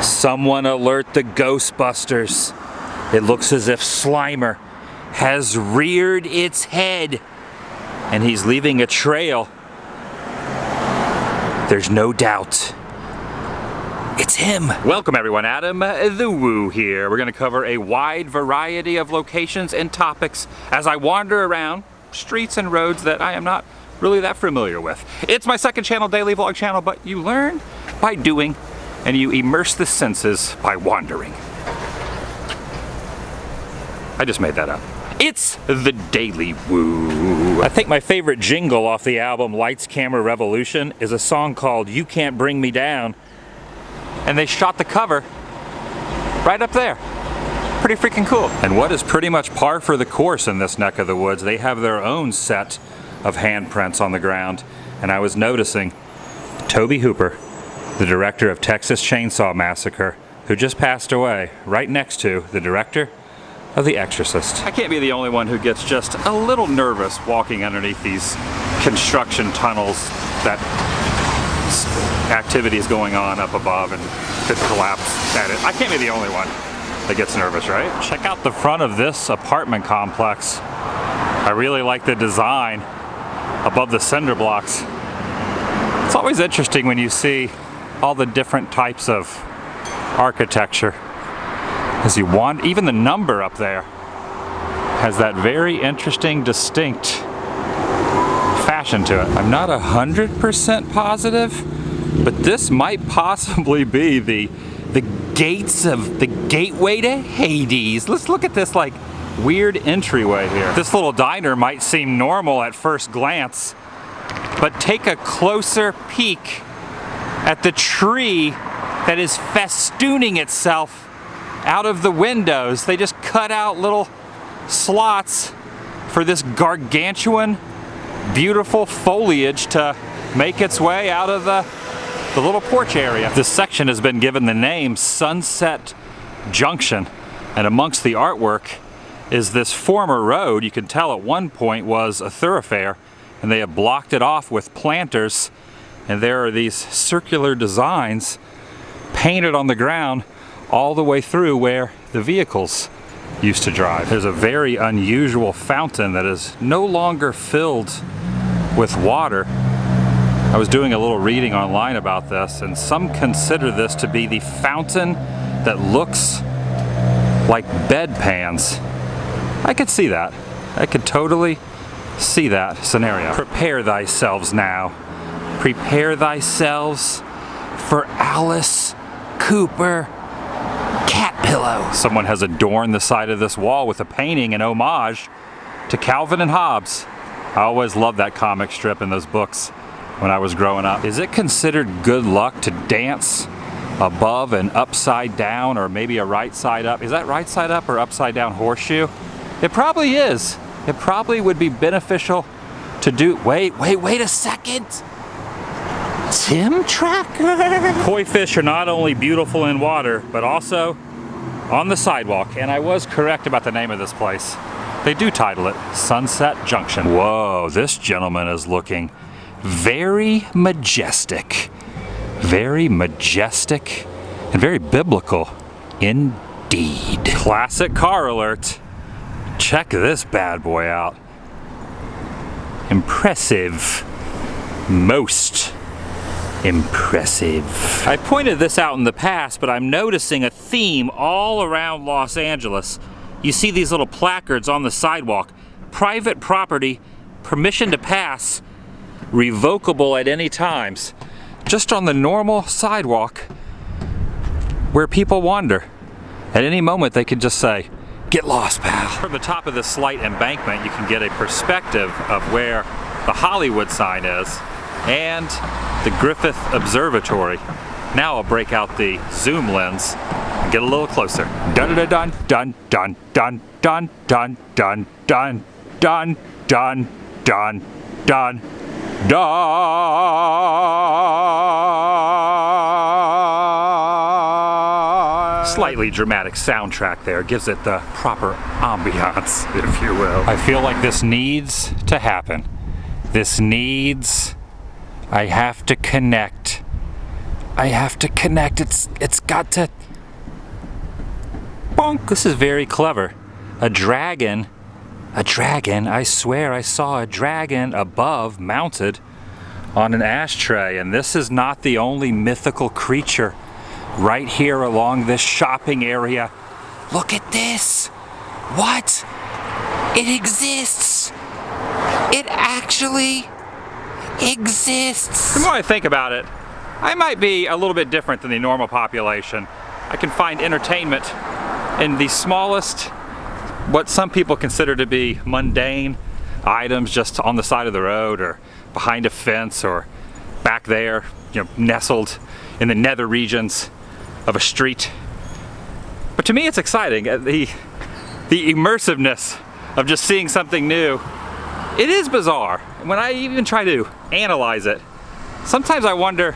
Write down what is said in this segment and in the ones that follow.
Someone alert the Ghostbusters. It looks as if Slimer has reared its head and he's leaving a trail. There's no doubt. It's him. Welcome everyone, Adam the Woo here. We're gonna cover a wide variety of locations and topics as I wander around streets and roads that I am not really that familiar with. It's my second channel, daily vlog channel, but you learn by doing and you immerse the senses by wandering. I just made that up. It's TheDailyWoo. I think my favorite jingle off the album Lights Camera Revolution is a song called You Can't Bring Me Down. And they shot the cover right up there. Pretty freaking cool. And what is pretty much par for the course in this neck of the woods, they have their own set of handprints on the ground. And I was noticing Tobe Hooper, the director of Texas Chainsaw Massacre, who just passed away, right next to the director of The Exorcist. I can't be the only one who gets just a little nervous walking underneath these construction tunnels that activity is going on up above and could collapse at it. I can't be the only one that gets nervous, right? Check out the front of this apartment complex. I really like the design above the cinder blocks. It's always interesting when you see all the different types of architecture. As you want, even the number up there has that very interesting, distinct fashion to it. I'm not 100% positive, but this might possibly be the gates of the gateway to Hades. Let's look at this like weird entryway here. This little diner might seem normal at first glance, but take a closer peek at the tree that is festooning itself out of the windows. They just cut out little slots for this gargantuan, beautiful foliage to make its way out of the little porch area. This section has been given the name Sunset Junction, and amongst the artwork is this former road. You can tell at one point was a thoroughfare, and they have blocked it off with planters, and there are these circular designs painted on the ground all the way through where the vehicles used to drive. There's a very unusual fountain that is no longer filled with water. I was doing a little reading online about this, and some consider this to be the fountain that looks like bedpans. I could see that. I could totally see that scenario. Prepare thyselves now. Prepare thyselves for Alice Cooper cat pillow. Someone has adorned the side of this wall with a painting in homage to Calvin and Hobbes. I always loved that comic strip and those books when I was growing up. Is it considered good luck to dance above an upside down, or maybe a right side up? Is that right side up or upside down horseshoe? It probably is. It probably would be beneficial to do. Wait a second. Tim Tracker? Koi fish are not only beautiful in water, but also on the sidewalk. And I was correct about the name of this place. They do title it Sunset Junction. Whoa, this gentleman is looking very majestic. Very majestic and very biblical indeed. Classic car alert. Check this bad boy out. Impressive. Most impressive. I pointed this out in the past, but I'm noticing a theme all around Los Angeles. You see these little placards on the sidewalk. Private property, permission to pass, revocable at any times. Just on the normal sidewalk where people wander. At any moment they could just say, "Get lost, pal." From the top of this slight embankment, you can get a perspective of where the Hollywood sign is and the Griffith Observatory. Now I'll break out the zoom lens and get a little closer. Dun dun dun dun dun dun dun dun dun dun dun dun dun dun dun. Slightly dramatic soundtrack there, gives it the proper ambiance, if you will. I feel like this needs to happen. This needs, I have to connect I have to connect. It's got to... Bonk. This is very clever. A dragon, I swear I saw a dragon above mounted on an ashtray, and this is not the only mythical creature right here along this shopping area. Look at this! What? It exists! It actually exists! The more I think about it, I might be a little bit different than the normal population. I can find entertainment in the smallest, what some people consider to be mundane items, just on the side of the road or behind a fence or back there, nestled in the nether regions of a street. But to me it's exciting, the immersiveness of just seeing something new. It is bizarre. When I even try to analyze it, sometimes I wonder,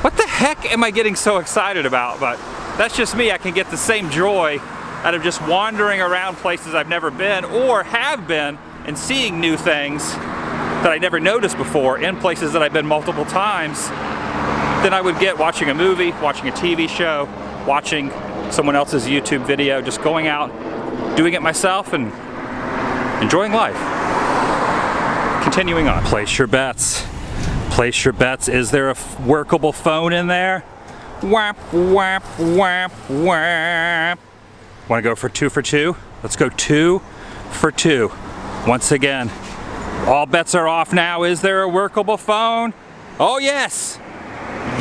what the heck am I getting so excited about? But that's just me. I can get the same joy out of just wandering around places I've never been or have been and seeing new things that I never noticed before in places that I've been multiple times than I would get watching a movie, watching a TV show, watching someone else's YouTube video, just going out, doing it myself and enjoying life. Continuing on. Place your bets. Place your bets. Is there a workable phone in there? Whap, whap, whap, whap. Want to go for 2 for 2? Let's go 2 for 2. Once again, all bets are off now. Is there a workable phone? Oh yes!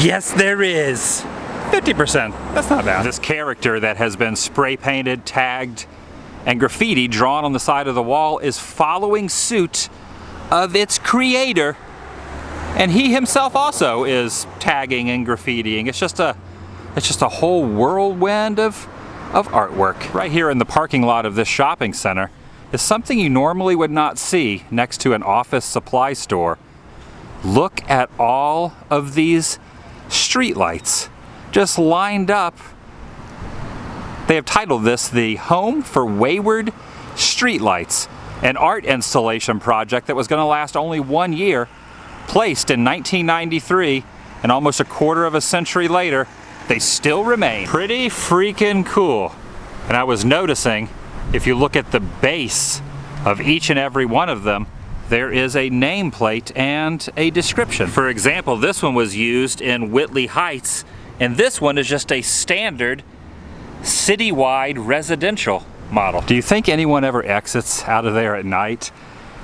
Yes there is! 50%, that's not bad. This character that has been spray painted, tagged, and graffiti drawn on the side of the wall is following suit of its creator, and he himself also is tagging and graffitiing. It's just a whole whirlwind of artwork. Right here in the parking lot of this shopping center is something you normally would not see next to an office supply store. Look at all of these streetlights just lined up. They have titled this the Home for Wayward Streetlights, an art installation project that was going to last only 1 year, placed in 1993, and almost a quarter of a century later, they still remain. Pretty freaking cool. And I was noticing, if you look at the base of each and every one of them, there is a nameplate and a description. For example, this one was used in Whitley Heights, and this one is just a standard citywide residential model. Do you think anyone ever exits out of there at night,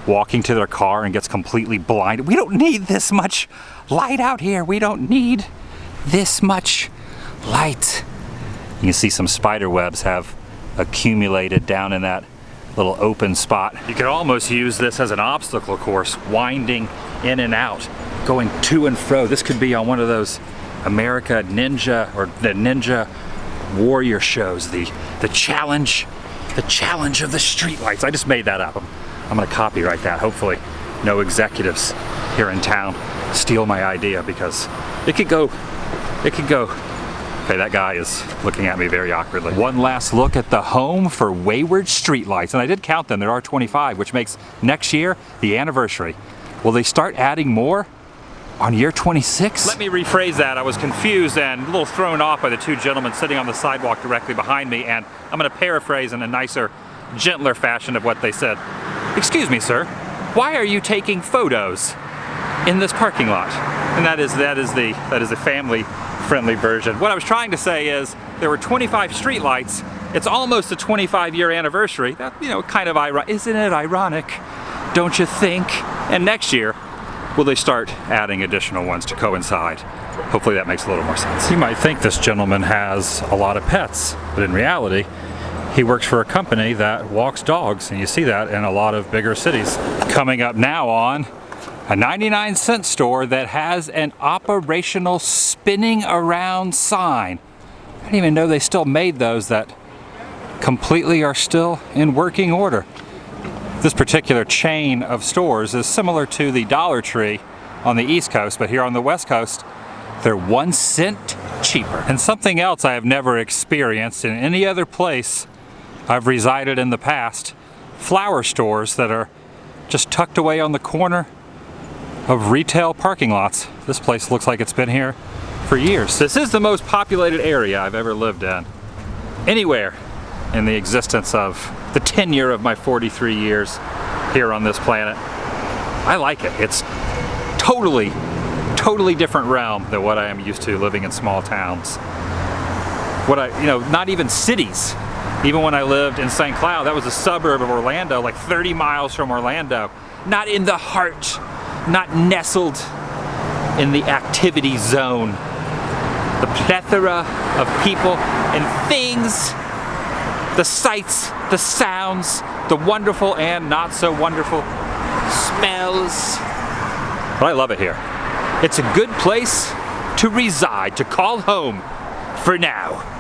walking to their car and gets completely blinded? We don't need this much light out here. We don't need this much light. You can see some spider webs have accumulated down in that little open spot. You could almost use this as an obstacle course, winding in and out, going to and fro. This could be on one of those America Ninja or the Ninja Warrior shows, the challenge of the streetlights. I just made that up. I'm gonna copyright that. Hopefully no executives here in town steal my idea, because it could go. Okay, that guy is looking at me very awkwardly. One last look at the Home for Wayward Streetlights, and I did count them. There are 25, which makes next year the anniversary. Will they start adding more on year 26? Let me rephrase that. I was confused and a little thrown off by the two gentlemen sitting on the sidewalk directly behind me, and I'm going to paraphrase in a nicer, gentler fashion of what they said. Excuse me, sir, why are you taking photos in this parking lot? And that is the family-friendly version. What I was trying to say is there were 25 streetlights. It's almost a 25-year anniversary. That, kind of ironic. Isn't it ironic? Don't you think? And next year, will they start adding additional ones to coincide? Hopefully that makes a little more sense. You might think this gentleman has a lot of pets, but in reality, he works for a company that walks dogs, and you see that in a lot of bigger cities. Coming up now on a 99-cent store that has an operational spinning around sign. I didn't even know they still made those that completely are still in working order. This particular chain of stores is similar to the Dollar Tree on the East Coast, but here on the West Coast, they're 1 cent cheaper. And something else I have never experienced in any other place I've resided in the past, flower stores that are just tucked away on the corner of retail parking lots. This place looks like it's been here for years. This is the most populated area I've ever lived in. Anywhere in the existence of the tenure of my 43 years here on this planet. I like it. It's totally different realm than what I am used to living in small towns. Not even cities. Even when I lived in St. Cloud, that was a suburb of Orlando, like 30 miles from Orlando. Not in the heart, not nestled in the activity zone. The plethora of people and things, the sights, the sounds, the wonderful and not so wonderful smells. But I love it here. It's a good place to reside, to call home for now.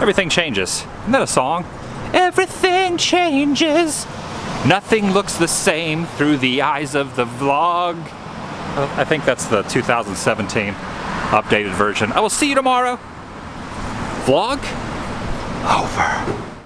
Everything changes. Isn't that a song? Everything changes. Nothing looks the same through the eyes of the vlog. Well, I think that's the 2017 updated version. I will see you tomorrow. Vlog?